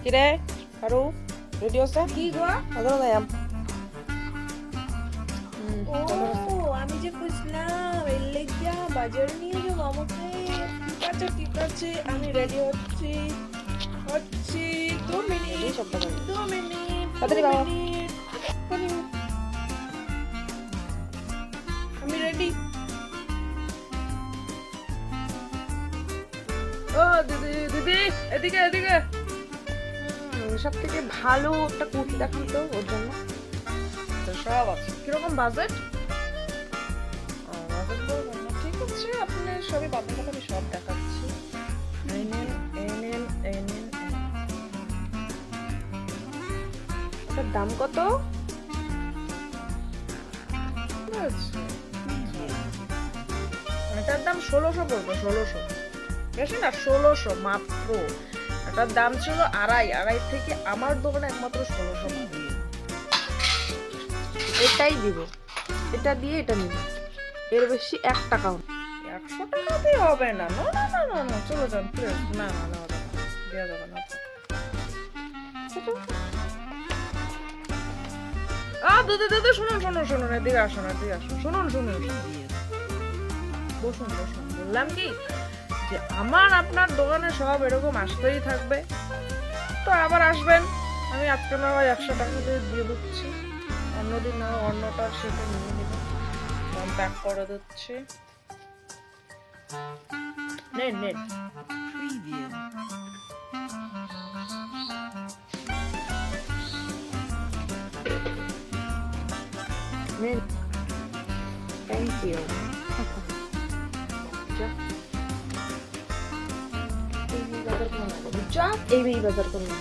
কিরে কারু রেডি হচ্ছে কি গো? আদর যাইম ও আমি যে কইছিলাম এর লেগিয়া বাজার নিয়ে যাবো আমাকে। ঠিক আছে আমি রেডি হচ্ছি হচ্ছি 2 মিনিট এই সব টাকা 2 মিনিট তাড়াতাড়ি 2 বাবা। মিনিট আমি রেডি। ও দিদি দিদি এদিকে এদিকে। সব থেকে ভালো একটা কুর্তি দেখান তো ওর জন্য তো সব আছে। কিরকম বাজেট? বাজেট বলবো না, ঠিক আছে আপনি সবই বাদ দেন, আমি সব দেখাচ্ছি। এই নিন এই নিন এই নিন। এটার দাম কত? আচ্ছা এটার দাম 1600 পড়বে, 1600 বেশি না, 1600 মাত্র। এটার দাম ছিল আড়াই থেকে আমার দোকানে একমাত্র 1600 পাবে। এটাই দিব, এটা দিয়ে এটা নিব, এর বেশি 1 টাকাও না। 100 টাকা দিয়ে হবে না, না না না না না, চলে যান প্লিজ। না না না দেওয়া যাবে না। দিদি দিদি শুনুন শুনুন শুনুন, এদিকে আসুন এদিকে আসুন, শুনুন শুনুন বসুন বসুন। বললাম কি যে আমার আপনার দোকানে সব এরকম আসতেই থাকবে, তো আবার আসবেন। আমি আজকে না হয় 100 টাকা দিয়ে দিচ্ছি, অন্যদিন না অন্যটা সেটা নিয়ে নেবেন। আমি প্যাক করে দিচ্ছি, নেন নেন। নেন, থ্যাংক ইউ। এই বাজার করুন, এই বাজার করুন।